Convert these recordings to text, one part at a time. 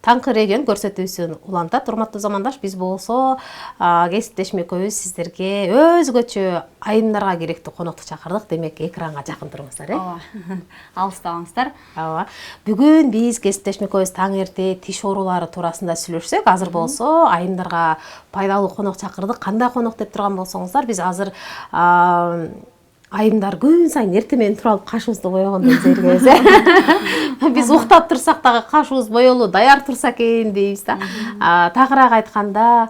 таңкы реген көрсөтүүсүн улантат. Урматтуу замандаш, биз болсо кесиптешим экөөбүз сиздерге өзгөчө айымдарга керектүү конокту чакырдык. Демек, экранга жакын туруңуздар, алыстабаңыздар. Бүгүн биз кесиптешим экөөбүз таң эрте тиш оорулары туурасында сүйлөшсөк, азыр болсо айымдарга пайдалуу конок чакырдык. Кандай конок деп турган болсоңуздар, биз азыр айымдар күн сайын эрте менен туруп алып кашыбызды боёгондон зеригебиз. Биз уктап турсак дагы кашыбыз боелуу даяр турса экен дейбиз да. Тагыраак айтканда,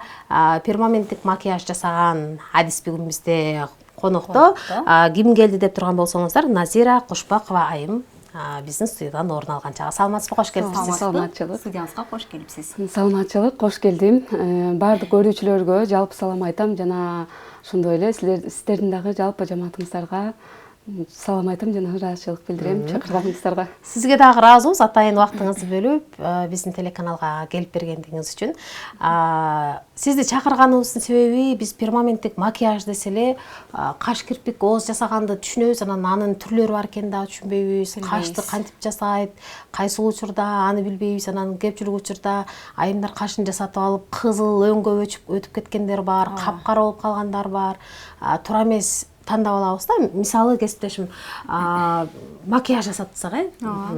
перманенттик макияж жасаган Адис бүгүн бизде конокто. Ким келди деп турган болсоңуздар, Назира Кушбакова айым биздин студиядан орун алган чагы. Саламатсызбы, кош келипсиз. Саламатчылык. Студиябызга кош келипсиз. Саламатчылык, кош келдим. Бардык көрүүчүлөргө жалпы салам айтам жана ошондой эле сиздердин дагы жалпы жамаатыңыздарга салам айтам жана ыраазычылык билдирем чакырганыңыздарга. Сизге дагы ыраазыбыз, атайын убактыңызды бөлүп биздин телеканалга келип бергендигиңиз үчүн. Сизди чакырганыбыздын себеби, биз перманенттик макияж десе эле каш, кирпик, ооз жасаганды түшүнөбүз, анан анын түрлөрү бар экенин дагы түшүнбөйбүз. Кашты кантип жасайт, кайсыл учурда аны билбейбиз. Анан көпчүлүк учурда айымдар кашын жасатып алып, кызыл өңгө өтүп кеткендер бар, капкара болуп калгандар бар. Туура эмес тандап алабыз да. Мисалы кесиптешим макияж жасатсак,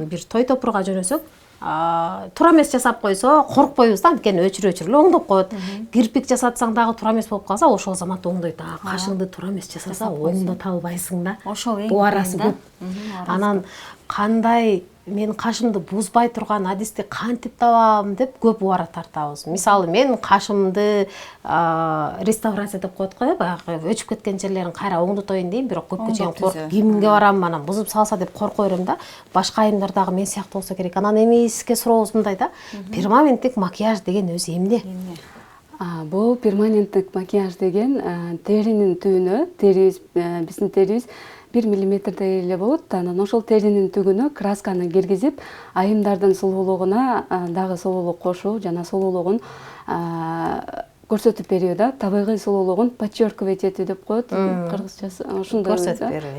бир той топурга жөнөсөк, туура эмес жасап койсо коркпойбуз да, анткени өчүрө эле оңдоп коет. Кирпик жасатсаң дагы туура эмес болуп калса, ошол замат оңдойт. Кашыңды туура эмес жасаса оңдото албайсың да. Ошол эң убарасы көп. Анан кандай мен кашымды бузбай турган адисти кантип табам деп көп убара тартабыз. Мисалы, мен кашымды реставрация деп коет го, баягы өчүп кеткен жерлерин кайра оңдотоюн дейм, бирок көпкө чейин коркуп, кимге барам, анан бузуп салса деп коркой берем да. Башка айымдар дагы мен сыяктуу болсо керек. Анан эмеске сурообуз мындай да. Перманенттик макияж деген өзү эмне? Бул перманенттик макияж деген теринин түбүнө, биздин терибиз 1 миллиметрдей эле болот. Анан ошол теринин түгүнө красканы киргизип, айымдардын сулуулугуна дагы сулуулук кошуу жана сулуулугун көрсөтүп берүү да. Табигый сулуулугун подчеркивать этүү деп коет кыргызчасы. Ошондой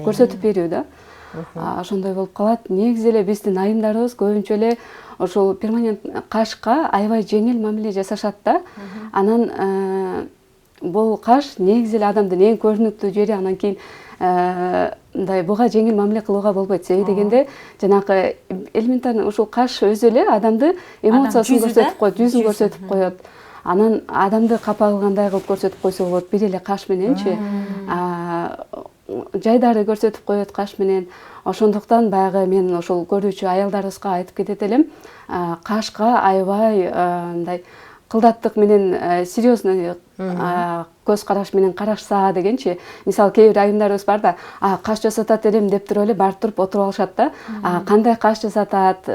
көрсөтүп берүү да. Ошондой болуп калат. Негизи эле биздин айымдарыбыз көбүнчө эле ошол перманент кашка аябай жеңил мамиле жасашат да. Анан бул каш негизи эле адамдын эң көрүнүктүү жери, анан кийин мындай буга жеңил мамиле кылууга болбойт. Себеби дегенде, жанагы элементарный ушул каш өзү эле адамды эмоциясын көрсөтүп коет, жүзүн көрсөтүп коет. Анан адамды капа кылгандай кылып көрсөтүп койсо болот, бир эле каш мененчи. Жайдары көрсөтүп коет каш менен. Ошондуктан баягы мен ошол көрүүчү аялдарыбызга айтып кетет элем, кашка аябай мындай кылдаттык менен серьезный көз караш менен карашса дегенчи. Мисалы, кээ бир айымдарыбыз бар да, каш жасатат элем деп туруп эле барып туруп отуруп алышат да. Кандай каш жасатат,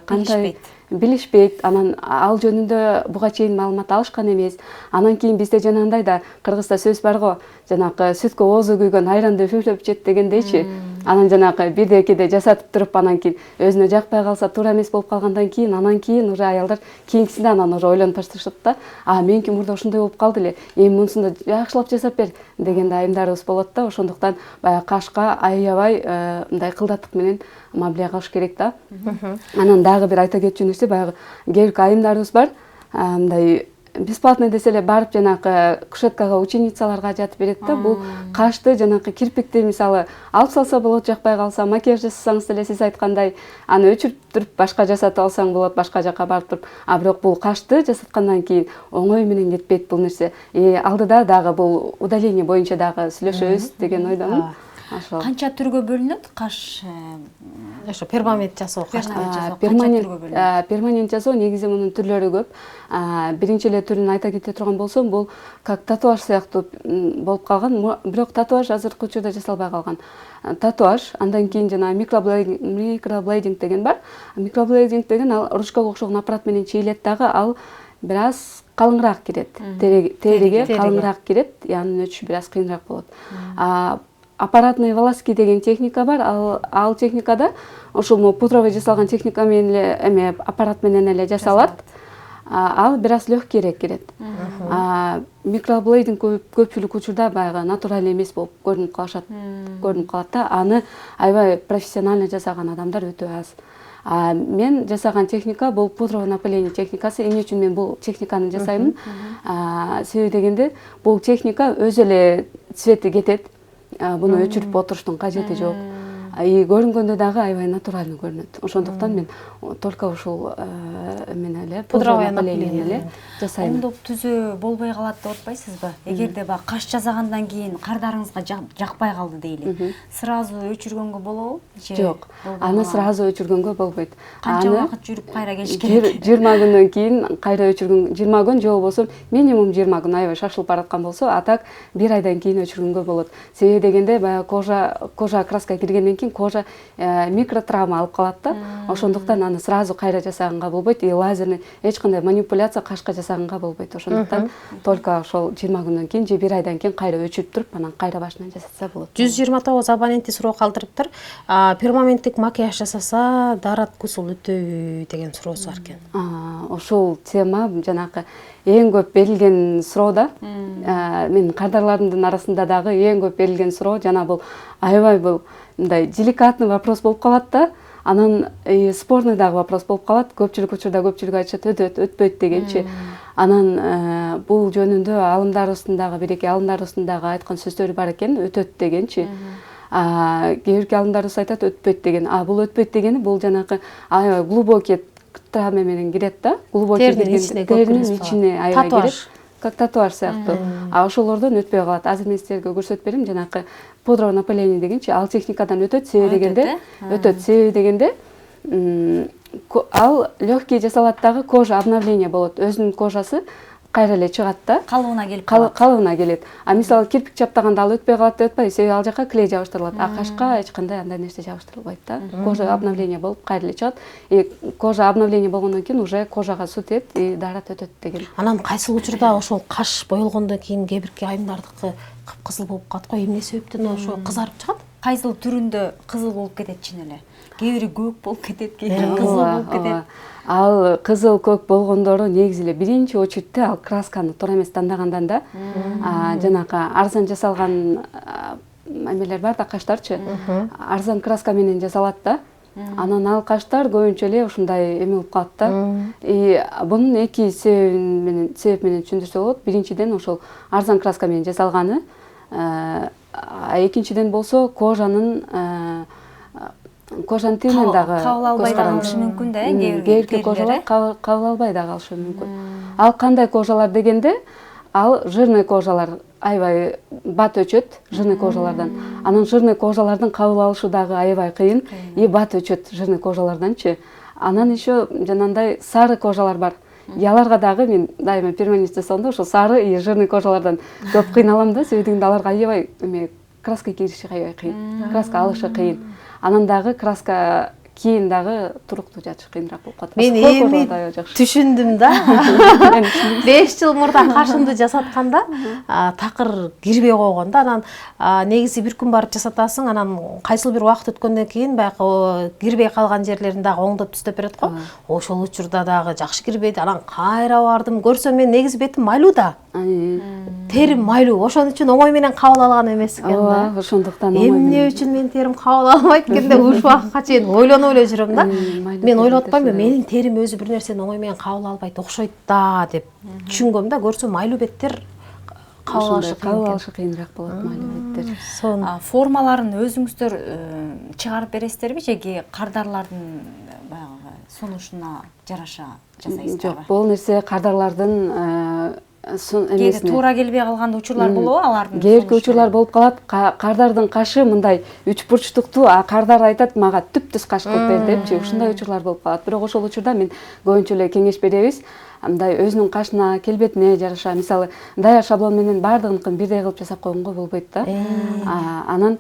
кандай билишпейт. Анан ал жөнүндө буга чейин маалымат алышкан эмес. Анан кийин бизде жанагындай да кыргызда сөз бар го, жанагы сүткө оозу күйгөн айранды үфүлөп ичет дегендейчи. Анан жанагы бирде-экиде жасатып туруп, анан кийин өзүнө жакпай калса, туура эмес болуп калгандан кийин, анан кийин уже аялдар кийинкисинде анан уже ойлонуп башташат да. Меники мурда ушундай болуп калды эле, эми мунусунда жакшылап жасап бер деген айымдарыбыз болот да. Ошондуктан баягы кашка аябай мындай кылдаттык менен мамиле кылыш керек да. Анан дагы бир айта кетчү нерсе, баягы кээ бир айымдарыбыз бар, мындай бесплатно десе эле барып жанагы кушеткага ученицаларга жатып берет да. Бул кашты жанагы кирпикти мисалы алып салса болот, жакпай калса, макияж жасасаңыз деле сиз айткандай аны өчүрүп туруп башка жасатып алсаң болот, башка жака барып туруп. Бирок бул кашты жасаткандан кийин оңой менен кетпейт бул нерсе. Алдыда дагы бул удаление боюнча дагы сүйлөшөбүз деген ойдомун. Канча түргө бөлүнөт каш? Ошо перманент жасоо, перманент жасоо негизи мунун түрлөрү көп. Биринчи эле түрүн айта кете турган болсом, бул как татуаж сыяктуу болуп калган, бирок татуаж азыркы учурда жасалбай калган. Татуаж, андан кийин жана микроблейдинг деген бар. Микроблейдинг деген ал ручкага окшогон аппарат менен чийилет дагы, ал бир аз калыңыраак кирет. Териге калыңыраак кирет, анын өтүшү бир аз кыйыныраак болот. Аппаратный волоски деген техника бар. Ал техникада ошол пудровый жасалган техника менен эле, аппарат менен эле жасалат. Ал бир аз легкийрээк кирет. Микроблейдинг көпчүлүк учурда баягы натураль эмес болуп көрүнүп калат да. Аны аябай профессионально жасаган адамдар өтө аз. Мен жасаган техника бул пудровое напыление техникасы. Эмне үчүн мен бул техниканы жасаймын? Себеби дегенде бул техника өз эле цвети кетет. Буну өчүрүп отуруштун кажети жок. Көрүнгөндө дагы аябай натуральный көрүнөт. Ошондуктан мен только ушул мен эле пудровое напыление эле жасайм. Оңдоп түзөө болбой калат деп атпайсызбы? Эгерде баягы каш жасагандан кийин кардарыңызга жакпай калды дейли. Сразу өчүргөнгө болобу? Жок. Аны сразу өчүргөнгө болбойт. Канча убакыт жүрүп кайра келиш керек? 20 күндөн кийин кайра өчүргөн, 20 күн же болбосо минимум 20 күн аябай шашылып бараткан болсо, а так 1 айдан кийин өчүргөнгө болот. Себеби дегенде баягы кожа краска киргенден кийин кожа микротравма алып калат да. Ошондуктан аны сразу кайра жасаганга болбойт. И лазерный эч кандай манипуляция кашка жасаганга болбойт. Ошондуктан только ошол 20 күндөн кийин же 1 айдан кийин кайра өчүрүп туруп, анан кайра башынан жасатса болот. 129 абоненти суроо калтырыптыр. Перманенттик макияж жасаса дарат кусул өтөбү деген суроосу бар экен. Ошол тема жанакы эң көп берилген суроо да. Мен кардарларымдын арасында дагы эң көп берилген суроо жана бул аябай бул мындай деликатный вопрос болуп калат да. Анан спорный дагы вопрос болуп калат. Көпчүлүк учурда көпчүлүк айтышат өтпөйт дегенчи. Анан бул жөнүндө алымдарыбыздагы бир-эки алымдарыбыздагы айткан сөздөрү бар экен, өтөт дегенчи. Кээ бирки алымдарыбыз айтат өтпөйт деген. Бул өтпөйт дегени бул жанакы глубокий травма менен кирет да. Глубокий теринин ичине аябай кирет. Как татуаж сыяктуу. Ошолордон өтпөй калат. Азыр мен силерге көрсөтүп берем. Жанакы пудровое напыление дегенчи ал техникадан өтөт. Себеби дегенде ал легкий жасалат дагы кожа обновление болот. Өзүнүн кожасы кайра эле чыгат да. Калыбына келип калат. Калыбына келет. Мисалы кирпик чаптаганда ал өтпөй калат деп атпайбы? Себеби ал жака клей жабыштырылат. Кашка эч кандай андай нерсе жабыштырылбайт да. Кожа обновление болуп кайра эле чыгат. Кожа обновление болгондон кийин уже кожага суу тиет, дарат өтөт деген. Анан кайсыл учурда ошол каш боелгондон кийин кээ бирки айымдардыкы кыпкызыл болуп калат го. Эмне себептен ошо кызарып чыгат? Кайсыл түрүндө кызыл болуп кетет чын эле. Кээ бири көк болуп кетет, кээ бири кызыл болуп кетет. Ал кызыл көк болгондору негизи эле биринчи очередте ал красканы туура эмес тандагандан да жанакы арзан жасалган эмелер бар да, каштарчы. Арзан краска менен жасалат да. Анан ал каштар көбүнчө эле ушундай эме болуп калат да. Бунун эки себеп менен түшүндүрсө болот. Биринчиден ошол арзан краска менен жасалганы, экинчиден болсо кожанын тигинен дагы кабыл албай калышы мүмкүн да, кээ бирки кожалар кабыл албай дагы калышы мүмкүн. Ал кандай кожалар дегенде, ал жирный кожалар аябай бат өчөт, жирный кожалардан. Анан жирный кожалардын кабыл алышы дагы аябай кыйын, и бат өчөт жирный кожаларданчы. Анан еще жанандай сары кожалар бар. Аларга дагы мен дайыма перманент жасаганда ошо сары и жирный кожалардан көп кыйналам да, себеби дегенде аларга аябай краска кириши аябай кыйын, краска алышы кыйын. Анан дагы краска кийин дагы туруктуу жатышы кыйыныраак болуп калат. Мен эми түшүндүм да. 5 жыл мурда кашымды жасатканда такыр кирбей койгон да. Анан негизи бир күн барып жасатасың, анан кайсыл бир убакыт өткөндөн кийин баягы кирбей калган жерлерин дагы оңдоп түзөп берет го. Ошол учурда дагы жакшы кирбейди. Анан кайра бардым. Көрсөм мен негизи бетим майлуу да. Терим майлуу. Ошон үчүн оңой менен кабыл алган эмес экен да. Ошондуктан эмне үчүн мен терим кабыл албайт экенде ушул убакытка чейин ойлонуп эле жүрөм да. Мен ойлоп атпаймынбы, менин терим өзү бир нерсени оңой менен кабыл албайт, окшойт да деп түшүнгөм да. Көрсөм майлуу беттер кабыл алышы кыйыныраак болот, майлуу беттер. Формаларын өзүңүздөр чыгарып бересиздерби же кардарлардын баягы сунушуна жараша жасайсыздарбы? Жок, бул нерсе кардарлардын эмесине туура келбей калган учурлар болобу алардын? Кээ бирки учурлар болуп калат. Кардардын кашы мындай 3 бурчтуктуу, кардар айтат мага түп-түз каш кылып бер депчи. Ушундай учурлар болуп калат. Бирок ошол учурда мен көбүнчө эле кеңеш беребиз. Мындай өзүнүн кашына, келбетине жараша, мисалы, даяр шаблон менен бардыгын бирдей кылып жасап койгонго болбойт да. Анан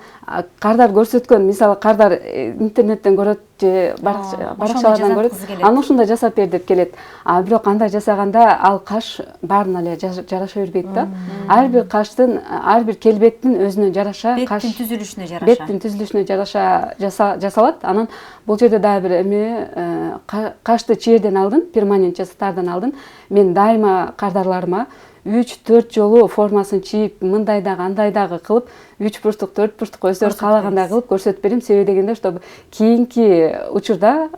кардар көрсөткөн, мисалы, кардар интернеттен көрөт же баракчалардан көрөт, анан ушундай жасап бер деп келет. Бирок андай жасаганда ал каш баарына эле жараша бербейт да. Ар бир каштын, ар бир келбеттин өзүнө жараша каш, беттин түзүлүшүнө жараша жасалат. Анан бул жерде дагы бир эме, кашты чийерден алдын, перманент жасатаардан алдын мен дайыма кардарларыма 3-4 жолу формасын чийип, мындай дагы, андай дагы кылып, 3 бурчтук, 4 бурчтук өздөрү каалагандай кылып көрсөтүп берем. Себеби дегенде, чтобы кийинки учурда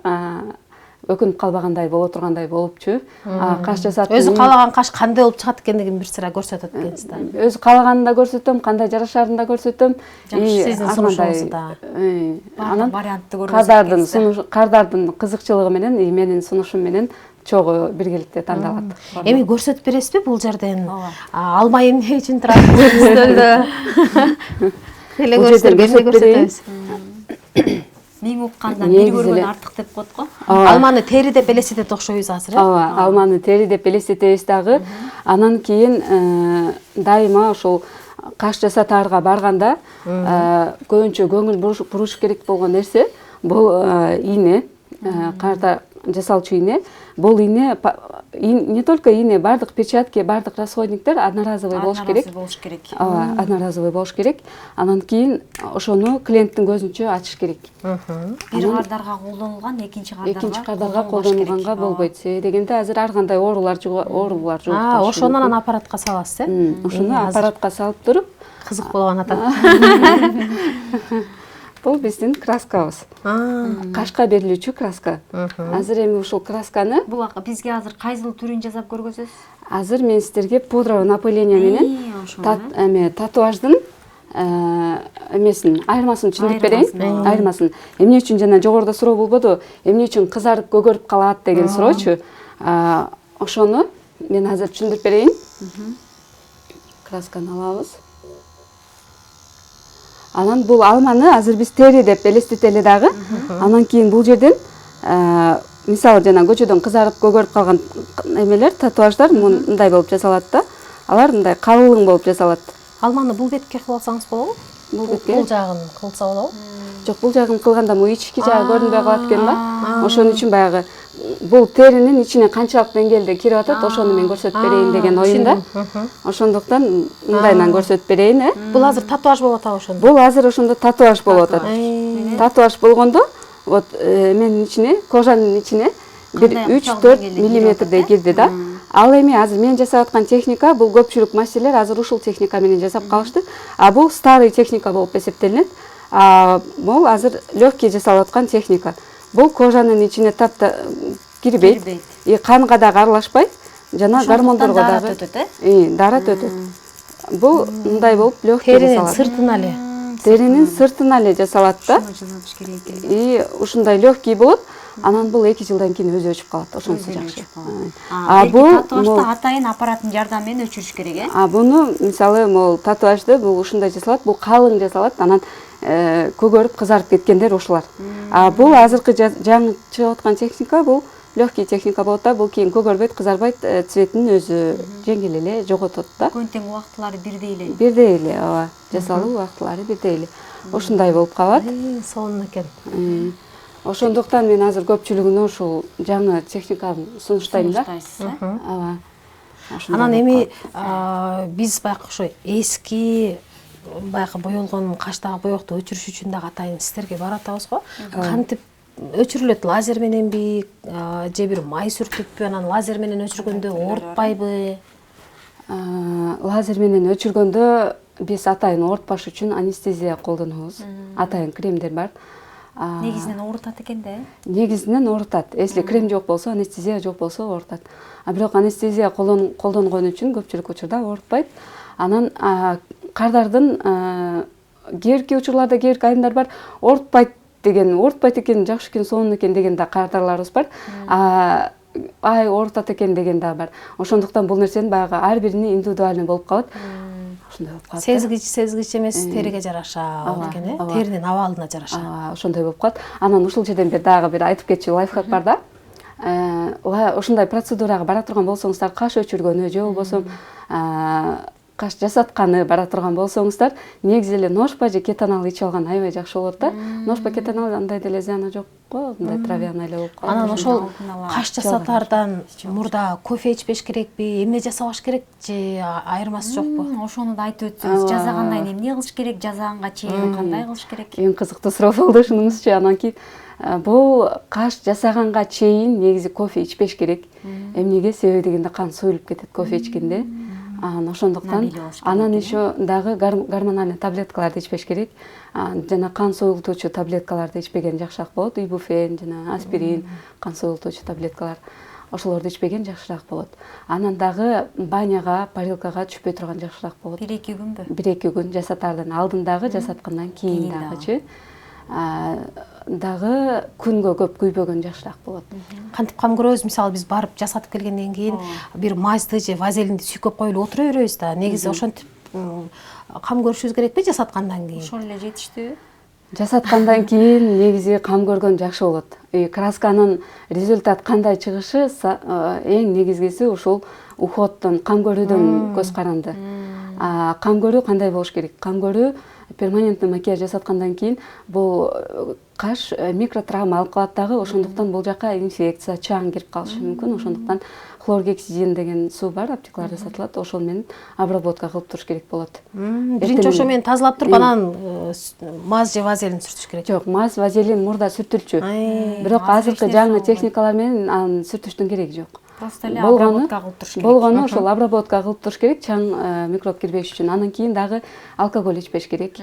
өкүнүп калбагандай боло тургандай болупчу. Каш жасаттым. Өзү каалаган каш кандай болуп чыгат экендигин бир сыра көрсөтөт экенсиз да. Өзү каалаганын да көрсөтөм, кандай жарашарын да көрсөтөм. Сиздин сунушуңузду да. Анан вариантты кардардын кызыкчылыгы менен, менин сунушум менен чогуу биргеликте тандалат. Эми көрсөтүп бересизби бул жерден? Алмай эмне үчүн турат үстөлдө? Эле көрсөтөбүз. Мен укканда бир көргөн артык деп коет го. Алманы тери деп элестетет окшойбуз азыр, Ооба, алманы тери деп элестетебиз дагы. Анан кийин дайыма ошол каш жасатаарга барганда көбүнчө көңүл буруш керек болгон нерсе бул ийне, карда жасалчу ийне. Бул ийне не только ийне, бардык перчатки, бардык расходниктер одноразовый болуш керек. Ооба, одноразовый болуш керек. Анан кийин ошону клиенттин көзүнчө ачыш керек. Бир кардарга колдонулган, экинчи кардарга колдонулганга болбойт. Себеби дегенде азыр ар кандай оорулар жугуп. Ошону анан аппаратка саласыз, э? Ошону аппаратка салып туруп, кызык болгон атат. Бул биздин краскабыз. Кашка берилүүчү краска. Азыр эми ушул красканы бул бизге азыр кайсыл түрүн жасап көргөзөсүз? Азыр мен сиздерге пудровый напыление менен татуаждын эмесин, айырмасын түшүндүрүп берейин. Айырмасын. Эмне үчүн жана жогоруда суроо болбоду? Эмне үчүн кызарып көгөрүп калат деген суроочу. Ошону мен азыр түшүндүрүп берейин. Красканы алабыз. Анан бул алманы азыр биз тери деп элестетели дагы. Анан кийин бул жерден мисалы жана көчөдөн кызарып көгөрүп калган эмелер, татуаждар мындай болуп жасалат да. Алар мындай калың болуп жасалат. Алманы бул бетке кылып алсаңыз болобу? Бул жагын кылса болобу? Жок, бул жагын кылганда му ички жагы көрүнбөй калат экен да. Ошон үчүн баягы бул теринин ичине канчалык деңгээлде кирип атат, ошону мен көрсөтүп берейин деген оюнда. Ошондуктан мындайынан көрсөтүп берейин, э. Бул азыр татуаж болуп атабы ошондо? Бул азыр ошондо татуаж болуп атат. Татуаж болгондо вот менин ичине, кожанын ичине бир 3-4 миллиметрдей кирди да. Ал эми азыр мен жасап аткан техника, бул көпчүлүк мастерлер азыр ушул техника менен жасап калышты. Бул старый техника болуп эсептелинет. Бул азыр легкий жасалып аткан техника. Бул кожанын ичине тапта кирбейт, канга дагы аралашпайт, жана гормондорго дагы дарат өтөт. Бул мындай болуп легкий жасалат. Теринин сыртына эле жасалат да. Ушундай легкий болот. Анан бул 2 жылдан кийин өзү өчүп калат. Ошонусу жакшы. Бул татуажды атайын аппараттын жардамы менен өчүрүш керек, э? Буну мисалы могул татуажды бул ушундай жасалат, бул калың жасалат, анан көгөрүп кызарып кеткендер ушулар. Бул азыркы жаңы чыгып аткан техника, бул легкий техника болот да, бул кийин көгөрбөйт, кызарбайт, цветин өзү жеңил эле жоготот да. Көнтең убактылары бирдей эле. Бирдей эле, ооба. Жасалуу убактылары бирдей эле. Ушундай болуп калат. Сонун экен. Ошондуктан мен азыр көпчүлүгүнө ушул жаңы техниканы сунуштайм да. Ооба. Анан эми биз баягы ошо эски баягы боелгон каштагы боекту өчүрүш үчүн дагы атайын сиздерге баратабыз го. Кантип өчүрүлөт? Лазер мененби же бир май сүртүппү? Анан лазер менен өчүргөндө оорутпайбы? Лазер менен өчүргөндө биз атайын оорутпаш үчүн анестезия колдонобуз. Атайын кремдер бар. Негизинен оорутат экен да? Негизинен оорутат. Если крем жок болсо, анестезия жок болсо оорутат. Бирок анестезия колдонгон үчүн көпчүлүк учурда оорутпайт. Анан кардардын кээинки учурларда кээинки айымдар бар, оорутпайт экен, жакшы экен, сонун экен деген да кардарларыбыз бар. Ай оорутат экен деген да бар. Ошондуктан бул нерсенин баягы ар бирини индивидуальный болуп калат. Ошондой болуп калат. Сезгич эмес, териге жараша экен, э? Теринин абалына жараша. Ошондой болуп калат. Анан ушул жерден дагы бир айтып кетчү лайфхак бар да. Ушундай процедурага бара турган болсоңуздар, каш өчүргөнү же болбосо каш жасатканы бара турган болсоңуздар, негизи эле ножпа же кетанал ичип алган аябай жакшы болот да. Ножпа, кетанал андай деле зыяны жок го, мындай травяный эле болуп калат. Анан ошол каш жасатаардан мурда кофе ичпеш керекпи, эмне жасабаш керек же айырмасы жокпу? Ошону да айтып өтсөңүз, жасагандан кийин эмне кылыш керек, жасаганга чейин кандай кылыш керек? Эң кызыктуу суроо болду ушунусучу. Анан кийин бул каш жасаганга чейин негизи кофе ичпеш керек. Эмнеге? Себеби дегенде кан суюлуп кетет кофе ичкенде. Ошондуктан Набили болуш керек анан экен, еще дагы гормональный таблеткаларды ичпеш керек. Жана кан союлтуучу таблеткаларды ичпеген жакшыраак болот. Ибуфен жана аспирин, кан союлтуучу таблеткалар. Ошолорду ичпеген жакшыраак болот. Анан дагы баняга, парилкага түшпөй турган жакшыраак болот. 1-2 күнбү? 1-2 күн жасатаардан алдын дагы, жасаткандан кийин дагычы. Дагы күнгө көп күйбөгөн жакшыраак болот. Кантип кам көрөбүз, мисалы биз барып жасатып келгенден кийин бир мазды же вазелинди сүйкөп коюлуп отура беребиз да. Негизи ошентип кам көрүшүбүз керекпи жасаткандан кийин? Ошол эле жетиштүүбү? Жасаткандан кийин негизи кам көргөн жакшы болот. Красканын результат кандай чыгышы эң негизгиси ушул уходдон, кам көрүүдөн көз каранды. Кам көрүү кандай болуш керек? Кам көрүү перманентный макияж жасаткандан кийин бул каш микротравма алып калат дагы, ошондуктан бул жака инфекция, чаң кирип калышы мүмкүн. Ошондуктан хлоргексидин деген суу бар, аптекаларда сатылат. Ошол менен обработка кылып туруш керек болот. Биринчи ошо менен тазалап туруп, анан маз же вазелин сүртүш керек. Жок, маз, вазелин мурда сүртүлчү. Бирок азыркы жаңы техникалар менен аны сүртүштүн кереги жок. Просто эле обработка кылып туруш керек. Болгону ошол обработка кылып туруш керек, чаң микроб кирбеш үчүн. Анан кийин дагы алкоголь ичпеш керек.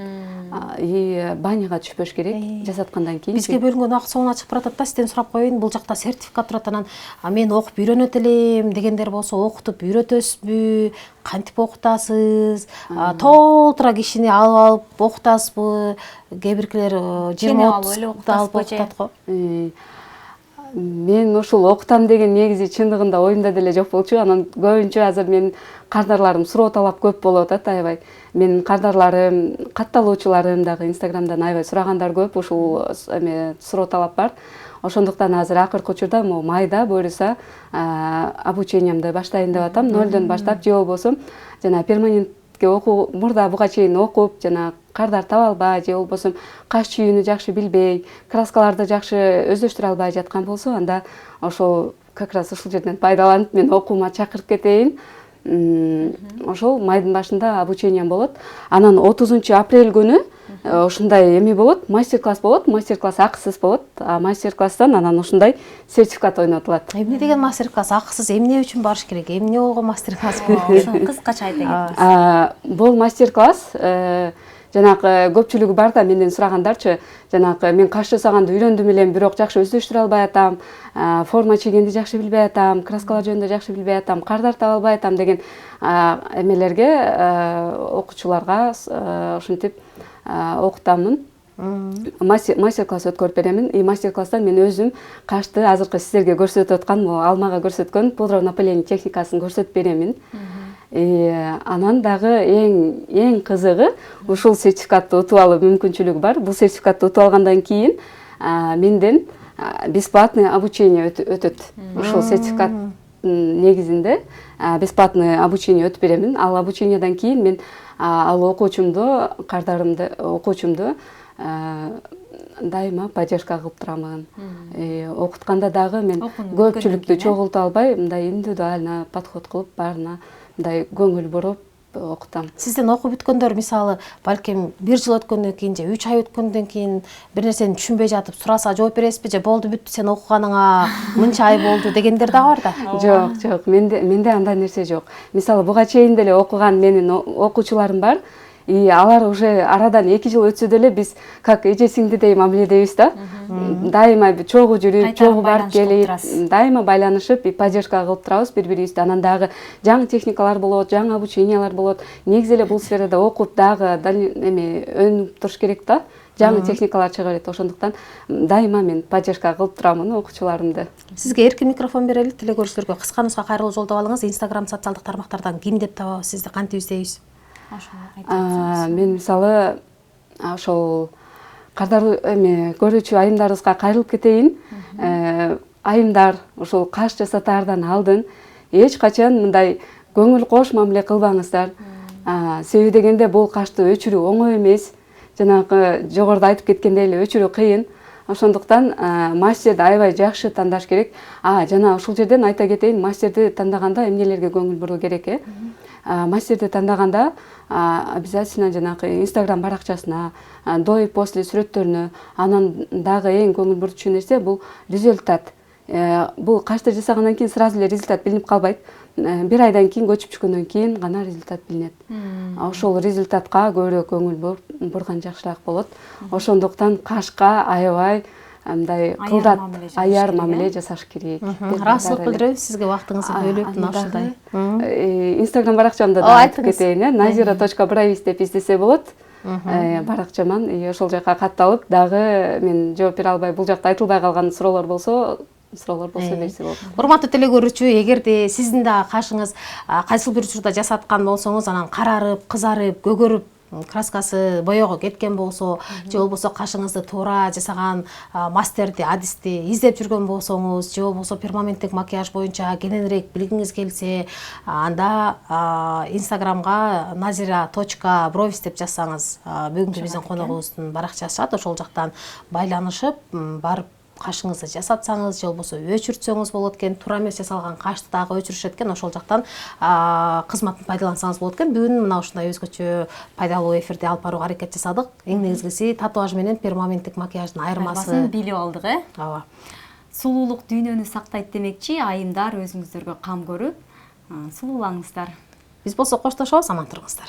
Баняга түшпөш керек жасаткандан кийин. Бизге бөлүнгөн убакыт соңуна чыгып баратат да, сизден сурап коеюн, бул жакта сертификат турат, анан мен окуп үйрөнөт элем дегендер болсо, окутуп үйрөтөсүзбү, кантип окутасыз, толтура кишини алып окутасызбы? Кээ биркилер 20-30 алып окутат го. Мен ушул окутам деген негизи чындыгында оюмда деле жок болчу. Анан көбүнчө азыр менин кардарларым суроо талап көп болуп атат аябай. Менин кардарларым, катталуучуларым дагы инстаграмдан аябай сурагандар көп, ушул суроо талап бар. Ошондуктан азыр акыркы учурда могу майда буюрса обучениемди баштайын деп атам. 0дон баштап же болбосо жана перманентке окуу, мурда буга чейин окуп, жана кардар таба албай же болбосо каш чүйүүнү жакшы билбей, краскаларды жакшы өздөштүрө албай жаткан болсо, анда ошол как раз ушул жерден пайдаланып мен окуума чакырып кетейин. Ошол майдын башында обучением болот. Анан 30 апрель күнү ушундай эме болот, мастер-класс болот. Мастер-класс акысыз болот. Мастер-класстан анан ушундай сертификат ойнотулат. Эмне деген мастер-класс? Акысыз эмне үчүн барыш керек? Эмне болгон мастер-класс бул? Ошону кыскача айта кетиңиз. Бул мастер-класс жанагы көпчүлүгү бар да менден сурагандарчы, жанагы мен каш жасаганды үйрөндүм элем, бирок жакшы өздөштүрө албай атам, форма чегенди жакшы билбей атам, краскалар жөнүндө жакшы билбей атам, кардар таба албай атам деген эмелерге, окуучуларга ушинтип окутамын. Мастер-класс өткөрүп беремин. Мастер-класстан мен өзүм кашты азыркы сиздерге көрсөтүп аткан, алмага көрсөткөн пудра напыление техникасын көрсөтүп беремин. Анан дагы эң кызыгы ушул сертификатты утуп алуу мүмкүнчүлүгү бар. Бул сертификатты утуп алгандан кийин менден бесплатный обучение өтөт. Ушул сертификат негизинде бесплатный обучение өтүп беремин. Ал обучениеден кийин мен ал окуучумду, кардарымды, окуучумду дайыма поддержка кылып турамын. Окутканда дагы мен көпчүлүктү чогулта албай, мындай индивидуально подход кылып баарына мындай көңүл буруп окутам. Сизден окуп бүткөндөр мисалы балким 1 жыл өткөндөн кийин же 3 ай өткөндөн кийин бир нерсени түшүнбөй жатып сураса жооп бересизби же болду бүттү сен окуганыңа мынча ай болду дегендер да бар да? Жок, менде андай нерсе жок. Мисалы буга чейин деле окуган менин окуучуларым бар. Алар уже арадан 2 жыл өтсө деле биз как эже сиңдидей мамиледебиз да. Дайыма чогуу жүрүп, чогуу барып келип, дайыма байланышып, поддержка кылып турабыз бири-бирибизди. Анан дагы жаңы техникалар болот, жаңы обучениялар болот. Негизи эле бул сферада окуп дагы өнүп туруш керек да. Жаңы техникалар чыга берет. Ошондуктан дайыма мен поддержка кылып турамын окуучуларымды. Сизге эркин микрофон берели, тиле көрүүчүлөргө кысканыбызга кайрылуу жолдоп алыңыз. Инстаграм социалдык тармактардан ким деп табабыз, сизди кантип издейбиз? Мен мисалы ошол кардар көрүүчү айымдарыбызга кайрылып кетейин. Айымдар ошол каш жасатаардан алдын эч качан мындай көңүл кош мамиле кылбаңыздар. Себеби дегенде бул кашты өчүрүү оңой эмес. Жанагы жогоруда айтып кеткендей эле өчүрүү кыйын. Ошондуктан мастерди аябай жакшы тандаш керек. Жана ушул жерден айта кетейин, мастерди тандаганда эмнелерге көңүл буруу керек? Мастерди тандаганда обязательно жанагы Instagram баракчасына, до и после сүрөттөрүнө, анан дагы эң көңүл бурчу нерсе бул результат. Бул кашты жасагандан кийин сразу эле результат билинип калбайт. бир айдан кийин көчүп чыккөндөн кийин гана результат билинет. Ошол результатка көбүрөөк көңүл бурган жакшыраак болот. Ошондуктан кашка аябай мындай кылдат, аяр мамиле жасаш керек. Ыраазычылык билдиребиз сизге убактыңызды бөлүп мына ушундай. Инстаграм баракчамда да айтып кетейин, nazira.bravis деп издесе болот. Баракчаман, ошол жака катталып, дагы мен жооп бере албай, бул жакта айтылбай калган суроолор болсо берсе болот. Урматтуу телекөрүүчү, эгерде сиздин да кашыңыз кайсыл бир учурда жасаткан болсоңуз, анан карарып, кызарып, көгөрүп, краскасы боёго кеткен болсо, же болбосо кашыңызды туура жасаган мастерди, адисти издеп жүргөн болсоңуз, же болбосо перманенттик макияж боюнча кененирээк билгиңиз келсе, анда инстаграмга nazira.bravis деп жазсаңыз, бүгүнкү биздин коногубуздун баракчасы чыгат. Ошол жактан байланышып, барып кашыңызды жасатсаңыз, же болбосо өчүртсөңүз болот экен, туура эмес жасалган кашты дагы өчүрүшөт экен, ошол жактан кызматын пайдалансаңыз болот экен. Бүгүн мына ушундай өзгөчө пайдалуу эфирди алып барууга аракет жасадык. Эң негизгиси татуаж менен перманенттик макияждын айырмасын билип алдык, Ооба. Сулуулук дүйнөнү сактайт демекчи, айымдар өзүңүздөргө кам көрүп, сулууланыңыздар. Биз болсо коштошобуз, аман туруңуздар.